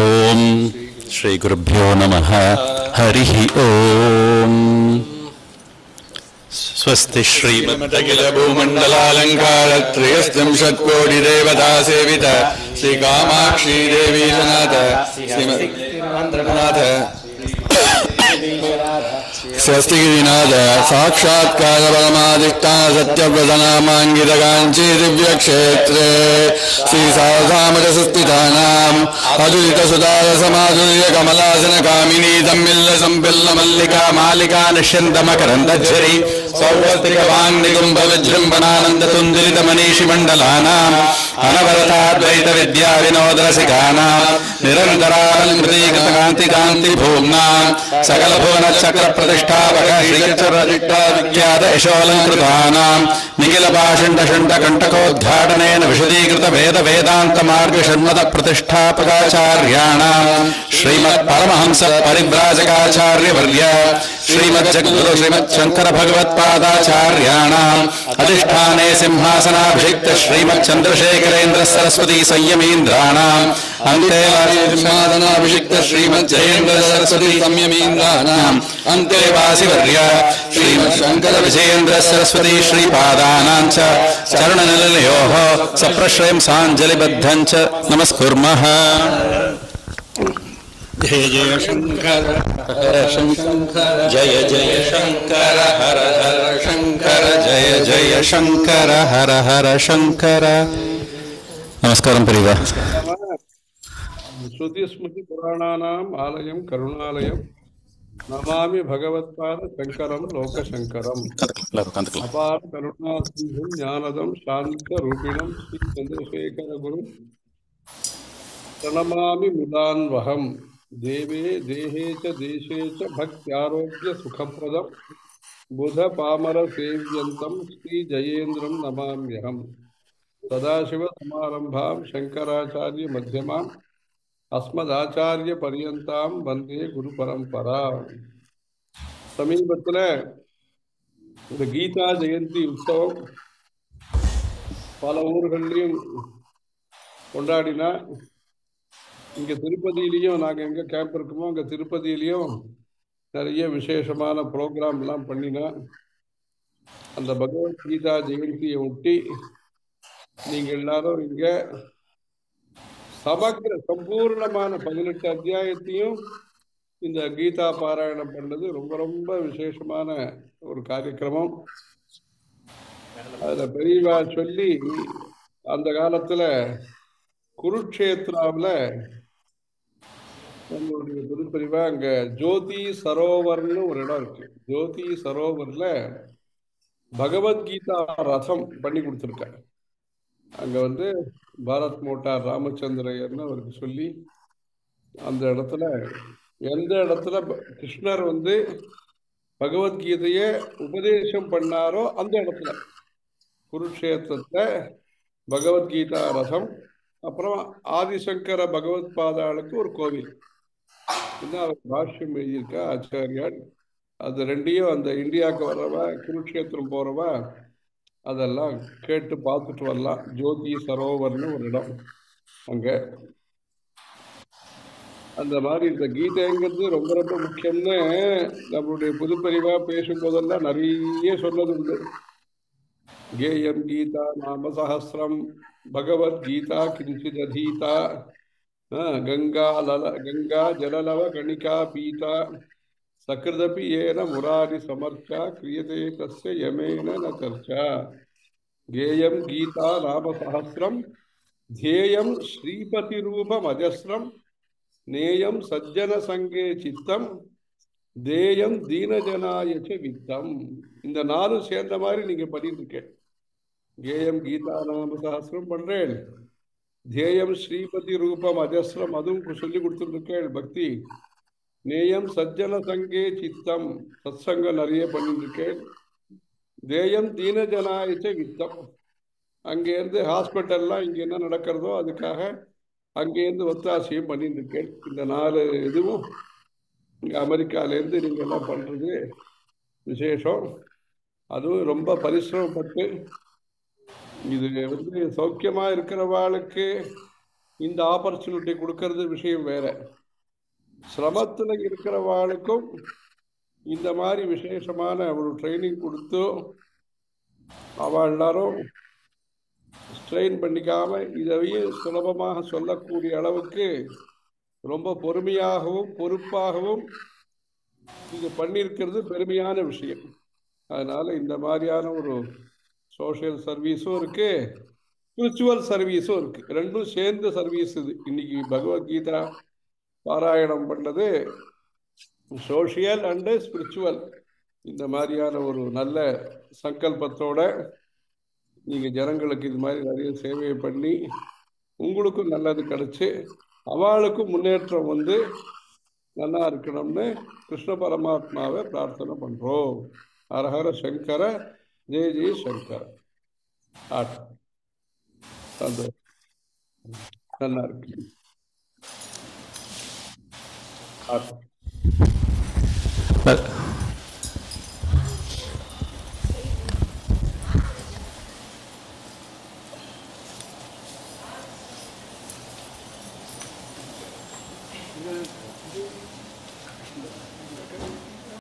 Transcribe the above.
ओम श्री गुरुभ्यो नमः हरिः ओम। स्वस्ति श्रीमद्अखिल भूमण्डलालङ्कारत्रयस्तं षट्कोटिदेवता सेवित श्री कामाक्षी देवी जनाथ श्रीमद्नाथ स्वस्तिगिरिनाथ साक्षात्कार परमाधिष्ठान सत्यव्रतनामाङ्गित काञ्ची दिव्यक्षेत्रे श्री साधामठसंस्थितानाम् अदुरित सुदार समाधुर्य कमलासन कामिनी तम्मिल्ल सम्पिल्ल मल्लिका मालिका निष्यन्त मकरन्दज्झरी सौवर्तिक वाङ्निकुम्भ विजृम्भणानन्द तुन्दिरित मनीषि मण्डलानाम् अनवरताद्वैत विद्या विनोद रसिकानाम् निरन्तरालङ्कृतीकृत कान्ति कान्ति भूम्नाम् सकल भुवन चक्र प्रतिष्ठापक श्रीचरदिट्टा विख्यात यशोऽलङ्कृतानाम् निखिल पाषण्ड षण्ड कण्टकोद्घाटनेन विशदीकृत वेद वेदान्त मार्ग षण्मद प्रतिष्ठापकाचार्याणाम् श्रीमत् परमहंस परिव्राजकाचार्य वर्य श्रीमद् जगद्गुरु श्रीमद् शंकर भगवत्पादाचार्याणाम् अधिष्ठाने सिंहासनाभिषिक्त श्रीमद् चंद्रशेखरेन्द्र सरस्वती संयमीन्द्राणाम् अन्ते सिंहासनाभिषिक्त श्रीमद् जयेन्द्र सरस्वती संयमीन्द्राणाम् अन्ते वासिवर्य श्रीमद् शंकर विजयेन्द्र सरस्वती श्रीपादानाम् च चरणनिलयोः सप्रश्रयं साञ्जलिबद्धं च नमस्कुर्मः। जय जय शंकर हर शंकर जय जय शंकर हर हर शंकर जय जय शंकर हर हर शंकर। नमस्कारं परिवा। श्रुति स्मृति पुराणानाम् आलयं करुणालयं नमामि भगवत्पाद शंकरं लोकशंकरम्। अपार करुणा सिंधुं ज्ञानदं शांत रूपिणं श्री चंद्रशेखर गुरु प्रणमामि मुदान्वहम्। देवे देहे च देशे च भक्त्यारोग्य सुखप्रदं बुध पामर सेव्यन्तं श्री जयेन्द्रं नमाम्यहम्। सदाशिव समारंभां शंकराचार्य मध्यमाम् अस्मदाचार्य पर्यन्तां वन्दे गुरु परंपरा। சமீபத்தில் இந்த கீதா ஜெயந்தி உற்சவம் பல ஊர்கள்லையும் கொண்டாடினா, இங்கே திருப்பதியிலையும் நாங்கள் எங்கே கேம்ப் இருக்கோமோ அங்கே திருப்பதியிலையும் நிறைய விசேஷமான ப்ரோக்ராம்லாம் பண்ணினா, அந்த பகவத்கீதா ஜெயந்தியை ஒட்டி நீங்கள் எல்லாரும் இங்கே சமக்கிர சம்பூர்ணமான 18 அத்தியாயத்தையும் இந்த கீதா பாராயணம் பண்ணது ரொம்ப ரொம்ப விசேஷமான ஒரு காரியக்கிரமம். அதில் பெரியவா சொல்லி அந்த காலத்தில் குருக்ஷேத்ராவில் நம்மளுடைய திருப்பெரிவா அங்கே ஜோதி சரோவர்னு ஒரு இடம் இருக்கு. ஜோதி சரோவரில் பகவத்கீதா ரதம் பண்ணி கொடுத்துருக்காங்க. அங்கே பாரத் மோட்டார் ராமச்சந்திரையர்னு அவருக்கு சொல்லி அந்த இடத்துல எந்த இடத்துல கிருஷ்ணர் பகவத்கீதையை உபதேசம் பண்ணாரோ அந்த இடத்துல குருக்ஷேத்திரத்தில் பகவத்கீதா ரதம், அப்புறம் ஆதிசங்கர பகவத் பாதாளுக்கு ஒரு கோவில் அவர் பாஷ்யம் எழுதியிருக்கா ஆச்சாரியால். அது ரெண்டையும் அந்த இந்தியாவுக்கு வர்றவா குருக்ஷேத்திரம் போறவா அதெல்லாம் கேட்டு பார்த்துட்டு வரலாம். ஜோதி சரோவர்னு ஒரு இடம் அங்க. அந்த மாதிரி இந்த கீதைங்கிறது ரொம்ப ரொம்ப முக்கியம்னு நம்மளுடைய புதுப்பறிவா பேசும்போதெல்லாம் நிறைய சொன்னது உண்டு. கேயம் கீதா நாம சஹஸ்ரம் பகவத்கீதா கிஞ்சித் அதீதா கங்கா ஜலலவ கணிகா பீதா சக்ருதபி ஏன முராரி சமர்ச்சா கிரியதே தஸ்ய யமேன ந சர்ச்சா. கேயம் கீதா நாம சஹஸ்ரம் ध्येयं ஸ்ரீபதி ரூபம் அஜஸ்ரம் நேயம் சஜ்ஜன சங்கே சித்தம் தேயம் தீனஜனாயச்ச வித்தம். இந்த 4 சேர்ந்த மாதிரி நீங்க பண்ணிட்டு இருக்கேன். கேயம் கீதா நாம சஹஸ்ரம் பண்றேன், தேயம் ஸ்ரீபதி ரூபம் அஜஸ்ரம் அதுவும் சொல்லி கொடுத்துருக்கேன் பக்தி, நேயம் சஜ்ஜன சங்கே சித்தம் சத்சங்கம் நிறைய பண்ணிட்டு இருக்கேன், தேயம் தீனஜனாயச்ச வித்தம். அங்கேருந்து ஹாஸ்பிட்டல்லாம் இங்கே என்ன நடக்கிறதோ அதுக்காக அங்கேருந்து ஒத்தாசையும் பண்ணிட்டு இருக்கேன். இந்த 4 இதுவும் இங்கே அமெரிக்காலேருந்து நீங்கள் எல்லாம் பண்ணுறது விசேஷம். அதுவும் ரொம்ப பரிசிரமப்பட்டு இது சௌக்கியமாக இருக்கிறவாளுக்கு இந்த ஆப்பர்ச்சுனிட்டி கொடுக்கறது விஷயம் வேற. சிரமத்தில் இருக்கிறவாளுக்கும் இந்த மாதிரி விசேஷமான ஒரு ட்ரைனிங் கொடுத்து அவள் எல்லாரும் ஸ்ட்ரெயின் பண்ணிக்காம இதையும் சுலபமாக சொல்லக்கூடிய அளவுக்கு ரொம்ப பொறுமையாகவும் பொறுப்பாகவும் இது பண்ணியிருக்கிறது பெருமையான விஷயம். அதனால இந்த மாதிரியான ஒரு சோஷியல் சர்வீஸும் இருக்கு, ஸ்பிரிச்சுவல் சர்வீஸும் இருக்கு. ரெண்டும் சேர்ந்த சர்வீஸ் இது. இன்னைக்கு பகவத்கீதா பாராயணம் பண்ணது சோஷியல் அண்டு ஸ்பிரிச்சுவல். இந்த மாதிரியான ஒரு நல்ல சங்கல்பத்தோட நீங்க ஜனங்களுக்கு இது மாதிரி நிறைய சேவையை பண்ணி உங்களுக்கும் நல்லது கிடைச்சு அவளுக்கும் முன்னேற்றம் வந்து நல்லா இருக்கணும்னு கிருஷ்ண பரமாத்மாவை பிரார்த்தனை பண்றோம். ஹரஹர சங்கர, ஜெய ஜெய சங்கர. சந்தோஷம், நல்லா இருக்கு.